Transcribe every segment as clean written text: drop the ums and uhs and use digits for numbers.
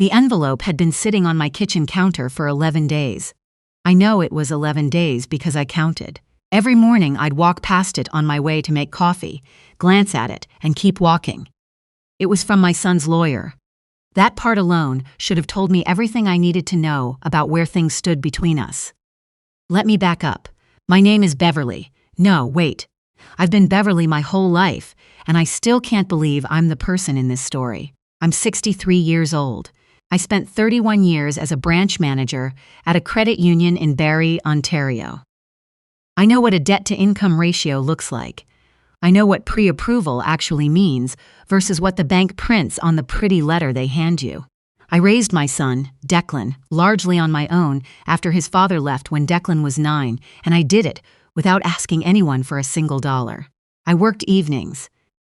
The envelope had been sitting on my kitchen counter for 11 days. I know it was 11 days because I counted. Every morning I'd walk past it on my way to make coffee, glance at it, and keep walking. It was from my son's lawyer. That part alone should have told me everything I needed to know about where things stood between us. Let me back up. My name is Beverly. No, wait. I've been Beverly my whole life, and I still can't believe I'm the person in this story. I'm 63 years old. I spent 31 years as a branch manager at a credit union in Barrie, Ontario. I know what a debt-to-income ratio looks like. I know what pre-approval actually means versus what the bank prints on the pretty letter they hand you. I raised my son, Declan, largely on my own after his father left when Declan was 9, and I did it without asking anyone for a single dollar. I worked evenings.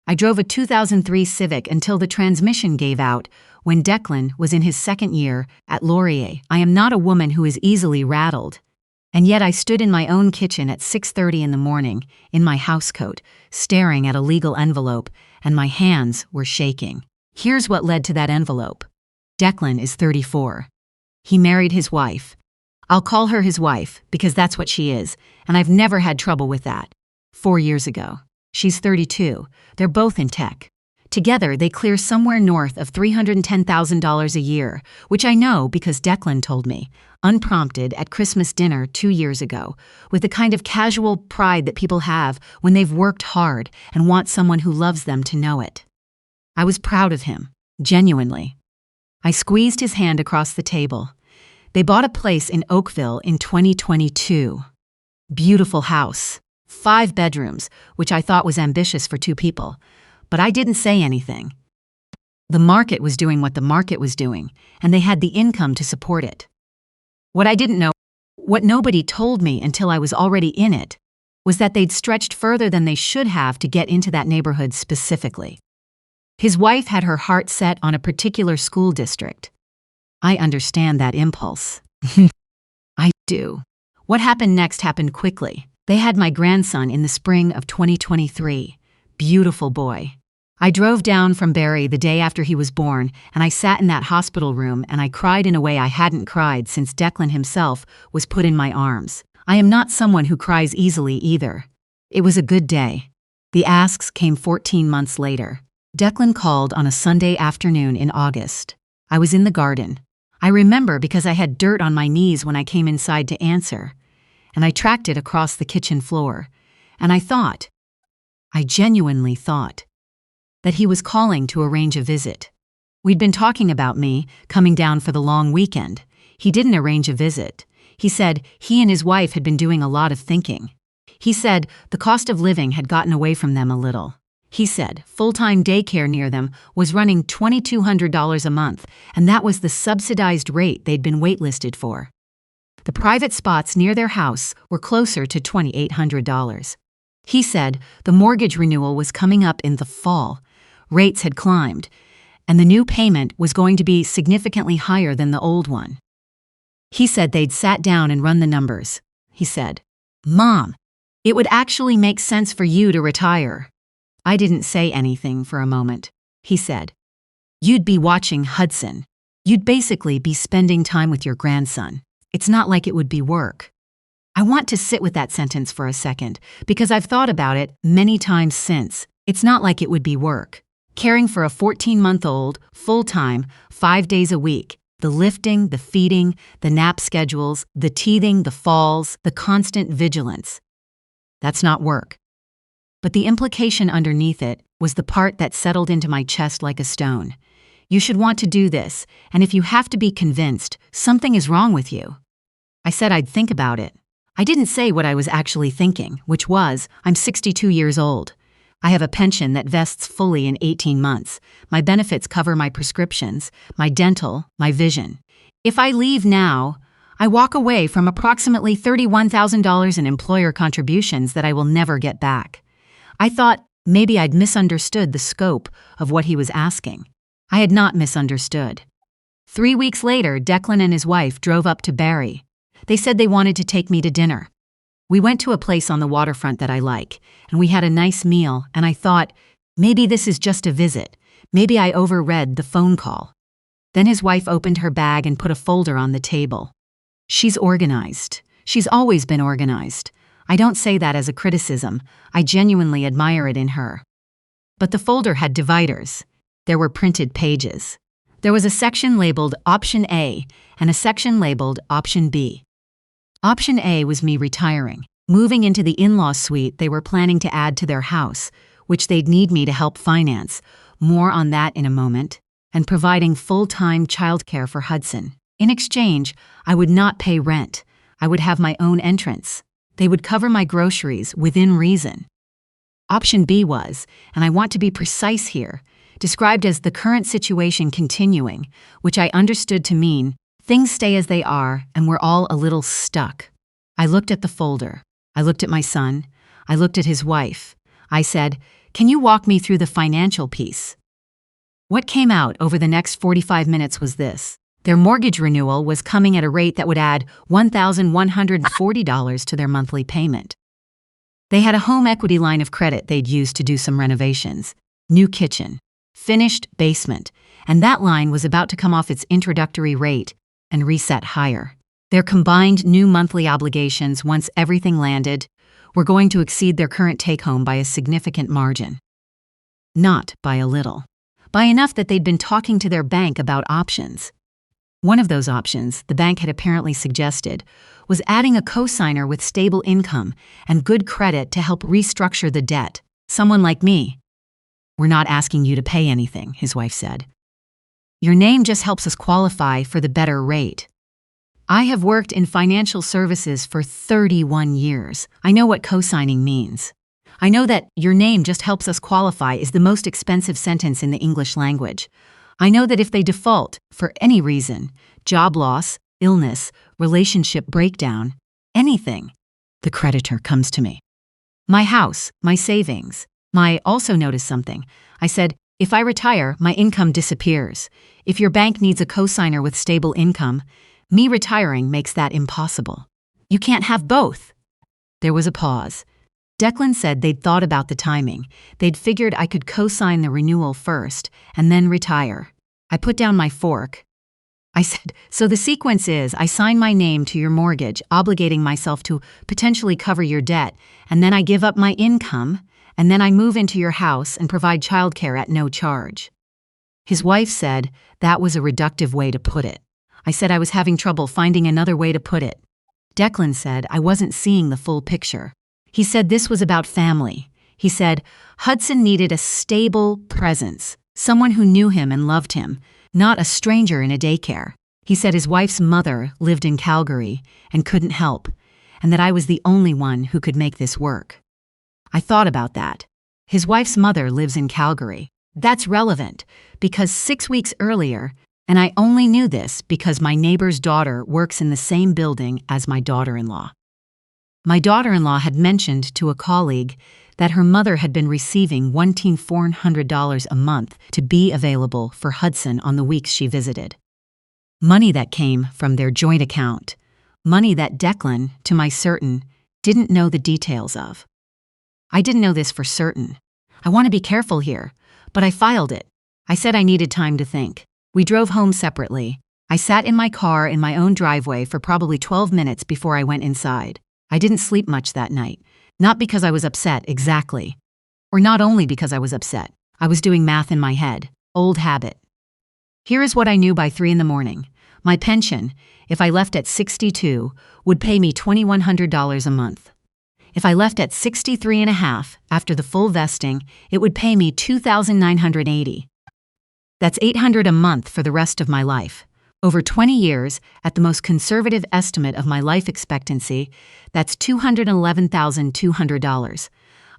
I drove a 2003 Civic until the transmission gave out when Declan was in his second year at Laurier. I am not a woman who is easily rattled. And yet I stood in my own kitchen at 6:30 in the morning, in my housecoat, staring at a legal envelope, and my hands were shaking. Here's what led to that envelope. Declan is 34. He married his wife. I'll call her his wife because that's what she is, and I've never had trouble with that. 4 years ago. She's 32. They're both in tech. Together, they clear somewhere north of $310,000 a year, which I know because Declan told me, unprompted at Christmas dinner 2 years ago, with the kind of casual pride that people have when they've worked hard and want someone who loves them to know it. I was proud of him, genuinely. I squeezed his hand across the table. They bought a place in Oakville in 2022. Beautiful house. 5 bedrooms, which I thought was ambitious for 2 people. But I didn't say anything. The market was doing what the market was doing, and they had the income to support it. What I didn't know, what nobody told me until I was already in it, was that they'd stretched further than they should have to get into that neighborhood specifically. His wife had her heart set on a particular school district. I understand that impulse. I do. What happened next happened quickly. They had my grandson in the spring of 2023. Beautiful boy. I drove down from Barrie the day after he was born, and I sat in that hospital room and I cried in a way I hadn't cried since Declan himself was put in my arms. I am not someone who cries easily either. It was a good day. The asks came 14 months later. Declan called on a Sunday afternoon in August. I was in the garden. I remember because I had dirt on my knees when I came inside to answer, and I tracked it across the kitchen floor, and I genuinely thought, that he was calling to arrange a visit. We'd been talking about me coming down for the long weekend. He didn't arrange a visit. He said he and his wife had been doing a lot of thinking. He said the cost of living had gotten away from them a little. He said full-time daycare near them was running $2,200 a month, and that was the subsidized rate they'd been waitlisted for. The private spots near their house were closer to $2,800. He said the mortgage renewal was coming up in the fall. Rates had climbed, and the new payment was going to be significantly higher than the old one. He said they'd sat down and run the numbers. He said, "Mom, it would actually make sense for you to retire." I didn't say anything for a moment. He said, "You'd be watching Hudson. You'd basically be spending time with your grandson. It's not like it would be work." I want to sit with that sentence for a second, because I've thought about it many times since. It's not like it would be work. Caring for a 14-month-old, full-time, 5 days a week, the lifting, the feeding, the nap schedules, the teething, the falls, the constant vigilance. That's not work. But the implication underneath it was the part that settled into my chest like a stone. You should want to do this, and if you have to be convinced, something is wrong with you. I said I'd think about it. I didn't say what I was actually thinking, which was, I'm 62 years old. I have a pension that vests fully in 18 months. My benefits cover my prescriptions, my dental, my vision. If I leave now, I walk away from approximately $31,000 in employer contributions that I will never get back. I thought maybe I'd misunderstood the scope of what he was asking. I had not misunderstood. 3 weeks later, Declan and his wife drove up to Barrie. They said they wanted to take me to dinner. We went to a place on the waterfront that I like, and we had a nice meal, and I thought, maybe this is just a visit. Maybe I overread the phone call. Then his wife opened her bag and put a folder on the table. She's organized. She's always been organized. I don't say that as a criticism. I genuinely admire it in her. But the folder had dividers. There were printed pages. There was a section labeled Option A and a section labeled Option B. Option A was me retiring, moving into the in-law suite they were planning to add to their house, which they'd need me to help finance, more on that in a moment, and providing full-time childcare for Hudson. In exchange, I would not pay rent. I would have my own entrance. They would cover my groceries within reason. Option B was, and I want to be precise here, described as the current situation continuing, which I understood to mean things stay as they are and we're all a little stuck. I looked at the folder. I looked at my son. I looked at his wife. I said, "Can you walk me through the financial piece?" What came out over the next 45 minutes was this. Their mortgage renewal was coming at a rate that would add $1,140 to their monthly payment. They had a home equity line of credit they'd used to do some renovations. New kitchen, finished basement, and that line was about to come off its introductory rate and reset higher. Their combined new monthly obligations, once everything landed, were going to exceed their current take-home by a significant margin. Not by a little. By enough that they'd been talking to their bank about options. One of those options, the bank had apparently suggested, was adding a cosigner with stable income and good credit to help restructure the debt. Someone like me. "We're not asking you to pay anything," his wife said. "Your name just helps us qualify for the better rate." I have worked in financial services for 31 years. I know what cosigning means. I know that "your name just helps us qualify" is the most expensive sentence in the English language. I know that if they default, for any reason, job loss, illness, relationship breakdown, anything, the creditor comes to me. My house, my savings. Also notice something. I said, if I retire, my income disappears. If your bank needs a cosigner with stable income, me retiring makes that impossible. You can't have both. There was a pause. Declan said they'd thought about the timing. They'd figured I could co-sign the renewal first and then retire. I put down my fork. I said, "So the sequence is I sign my name to your mortgage, obligating myself to potentially cover your debt, and then I give up my income, and then I move into your house and provide childcare at no charge." His wife said that was a reductive way to put it. I said I was having trouble finding another way to put it. Declan said I wasn't seeing the full picture. He said this was about family. He said Hudson needed a stable presence, someone who knew him and loved him, not a stranger in a daycare. He said his wife's mother lived in Calgary and couldn't help, and that I was the only one who could make this work. I thought about that. His wife's mother lives in Calgary. That's relevant, because 6 weeks earlier, and I only knew this because my neighbor's daughter works in the same building as my daughter-in-law. My daughter-in-law had mentioned to a colleague that her mother had been receiving $1,400 a month to be available for Hudson on the weeks she visited. Money that came from their joint account. Money that Declan, to my certain, didn't know the details of. I didn't know this for certain. I want to be careful here, but I filed it. I said I needed time to think. We drove home separately. I sat in my car in my own driveway for probably 12 minutes before I went inside. I didn't sleep much that night, not because I was upset exactly, or not only because I was upset. I was doing math in my head, old habit. Here is what I knew by 3 a.m. My pension, if I left at 62, would pay me $2,100 a month. If I left at 63 and a half, after the full vesting, it would pay me $2,980. That's $800 a month for the rest of my life. Over 20 years, at the most conservative estimate of my life expectancy, that's $211,200.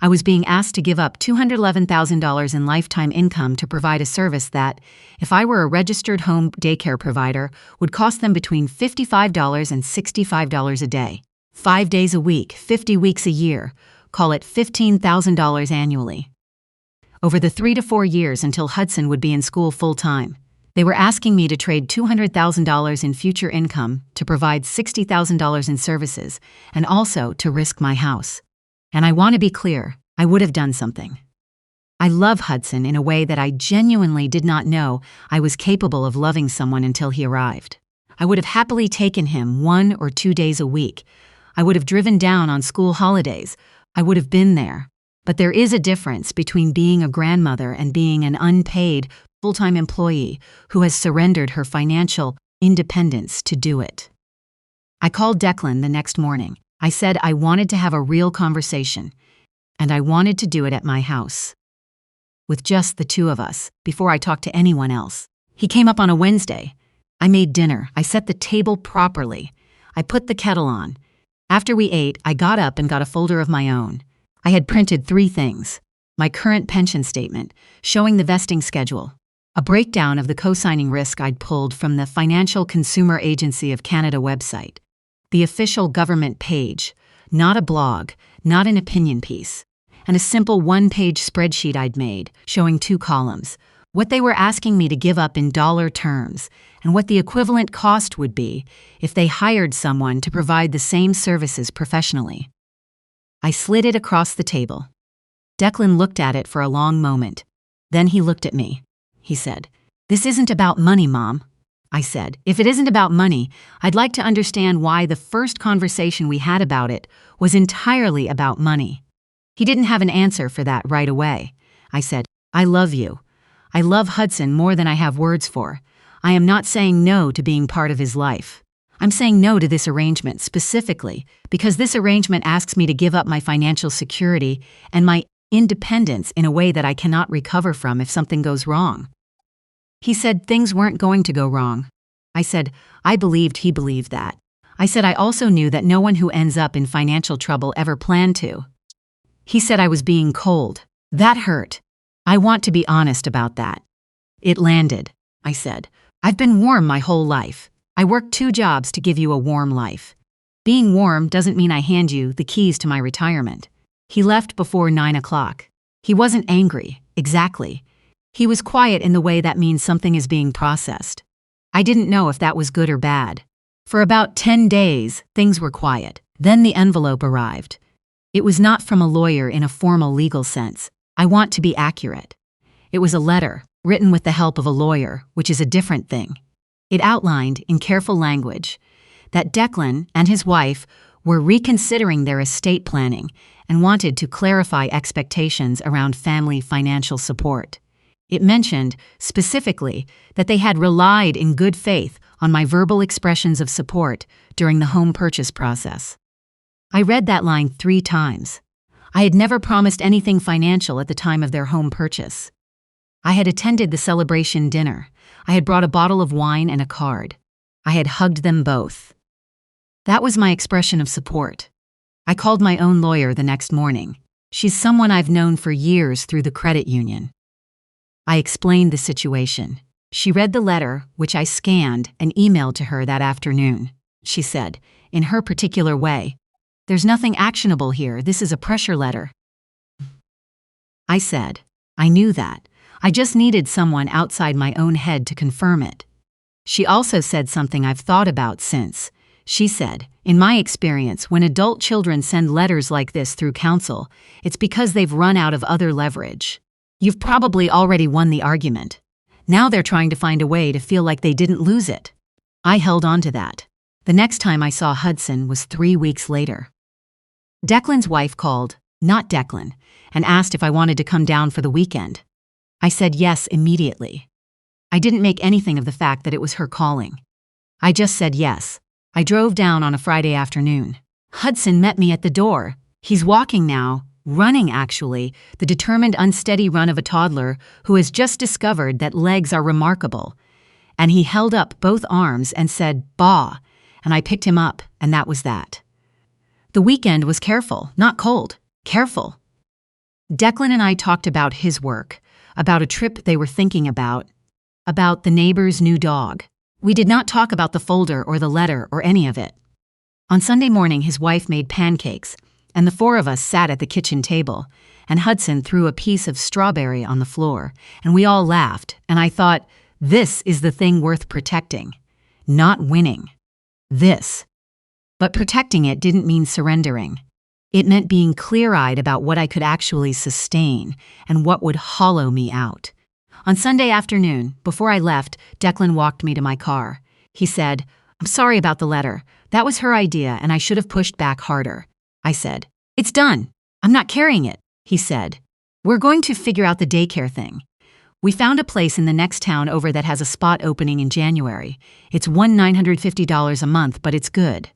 I was being asked to give up $211,000 in lifetime income to provide a service that, if I were a registered home daycare provider, would cost them between $55 and $65 a day. 5 days a week, 50 weeks a year. Call it $15,000 annually. Over the 3 to 4 years until Hudson would be in school full-time. They were asking me to trade $200,000 in future income to provide $60,000 in services, and also to risk my house. And I want to be clear, I would have done something. I love Hudson in a way that I genuinely did not know I was capable of loving someone until he arrived. I would have happily taken him 1 or 2 days a week. I would have driven down on school holidays. I would have been there. But there is a difference between being a grandmother and being an unpaid, full-time employee who has surrendered her financial independence to do it. I called Declan the next morning. I said I wanted to have a real conversation, and I wanted to do it at my house, with just the two of us, before I talked to anyone else. He came up on a Wednesday. I made dinner. I set the table properly. I put the kettle on. After we ate, I got up and got a folder of my own. I had printed 3 things: my current pension statement, showing the vesting schedule, a breakdown of the co-signing risk I'd pulled from the Financial Consumer Agency of Canada website, the official government page, not a blog, not an opinion piece, and a simple 1-page spreadsheet I'd made, showing 2 columns, what they were asking me to give up in dollar terms, and what the equivalent cost would be if they hired someone to provide the same services professionally. I slid it across the table. Declan looked at it for a long moment. Then he looked at me. He said, "This isn't about money, Mom." I said, "If it isn't about money, I'd like to understand why the first conversation we had about it was entirely about money." He didn't have an answer for that right away. I said, "I love you. I love Hudson more than I have words for. I am not saying no to being part of his life. I'm saying no to this arrangement specifically because this arrangement asks me to give up my financial security and my independence in a way that I cannot recover from if something goes wrong." He said things weren't going to go wrong. I said I believed he believed that. I said I also knew that no one who ends up in financial trouble ever planned to. He said I was being cold. That hurt. I want to be honest about that. It landed. I said, "I've been warm my whole life. I worked 2 jobs to give you a warm life. Being warm doesn't mean I hand you the keys to my retirement." He left before 9 o'clock. He wasn't angry, exactly. He was quiet in the way that means something is being processed. I didn't know if that was good or bad. For about 10 days, things were quiet. Then the envelope arrived. It was not from a lawyer in a formal legal sense. I want to be accurate. It was a letter, written with the help of a lawyer, which is a different thing. It outlined, in careful language, that Declan and his wife were reconsidering their estate planning and wanted to clarify expectations around family financial support. It mentioned, specifically, that they had relied in good faith on my verbal expressions of support during the home purchase process. I read that line 3 times. I had never promised anything financial at the time of their home purchase. I had attended the celebration dinner. I had brought a bottle of wine and a card. I had hugged them both. That was my expression of support. I called my own lawyer the next morning. She's someone I've known for years through the credit union. I explained the situation. She read the letter, which I scanned and emailed to her that afternoon. She said, in her particular way, "There's nothing actionable here. This is a pressure letter." I said, "I knew that. I just needed someone outside my own head to confirm it." She also said something I've thought about since. She said, "In my experience, when adult children send letters like this through counsel, it's because they've run out of other leverage. You've probably already won the argument. Now they're trying to find a way to feel like they didn't lose it." I held on to that. The next time I saw Hudson was 3 weeks later. Declan's wife called, not Declan, and asked if I wanted to come down for the weekend. I said yes immediately. I didn't make anything of the fact that it was her calling. I just said yes. I drove down on a Friday afternoon. Hudson met me at the door. He's walking now, running actually, the determined unsteady run of a toddler who has just discovered that legs are remarkable. And he held up both arms and said, "Bah," and I picked him up, and that was that. The weekend was careful, not cold, careful. Declan and I talked about his work, about a trip they were thinking about the neighbor's new dog. We did not talk about the folder or the letter or any of it. On Sunday morning, his wife made pancakes, and the 4 of us sat at the kitchen table, and Hudson threw a piece of strawberry on the floor, and we all laughed, and I thought, this is the thing worth protecting, not winning. This. But protecting it didn't mean surrendering. It meant being clear-eyed about what I could actually sustain and what would hollow me out. On Sunday afternoon, before I left, Declan walked me to my car. He said, "I'm sorry about the letter. That was her idea and I should have pushed back harder." I said, "It's done. I'm not carrying it." He said, "We're going to figure out the daycare thing. We found a place in the next town over that has a spot opening in January. It's $950 a month, but it's good."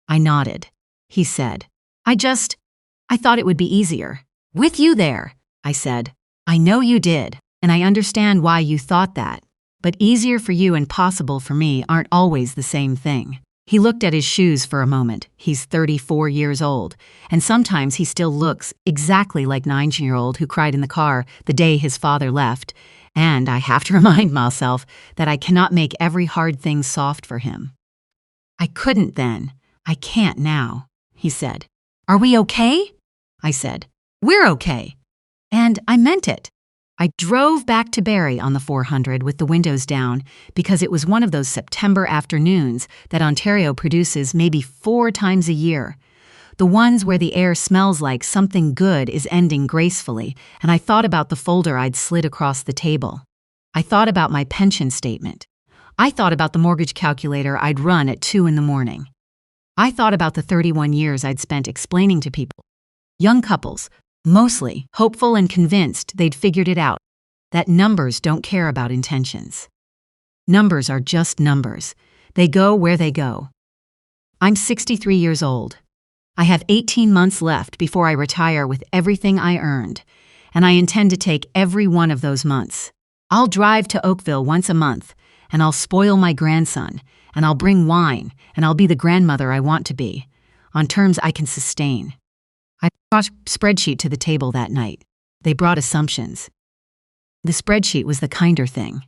I nodded. He said, I thought it would be easier. With you there," I said. "I know you did, and I understand why you thought that. But easier for you and possible for me aren't always the same thing." He looked at his shoes for a moment. He's 34 years old, and sometimes he still looks exactly like 9-year-old who cried in the car the day his father left, and I have to remind myself that I cannot make every hard thing soft for him. "I couldn't then. I can't now," he said. "Are we okay?" I said, "We're okay." And I meant it. I drove back to Barrie on the 400 with the windows down because it was one of those September afternoons that Ontario produces maybe 4 times a year. The ones where the air smells like something good is ending gracefully, and I thought about the folder I'd slid across the table. I thought about my pension statement. I thought about the mortgage calculator I'd run at 2 in the morning. I thought about the 31 years I'd spent explaining to people, young couples, mostly hopeful and convinced they'd figured it out, that numbers don't care about intentions. Numbers are just numbers. They go where they go. I'm 63 years old. I have 18 months left before I retire with everything I earned, and I intend to take every one of those months. I'll drive to Oakville once a month, and I'll spoil my grandson, and I'll bring wine, and I'll be the grandmother I want to be, on terms I can sustain. I brought a spreadsheet to the table that night. They brought assumptions. The spreadsheet was the kinder thing.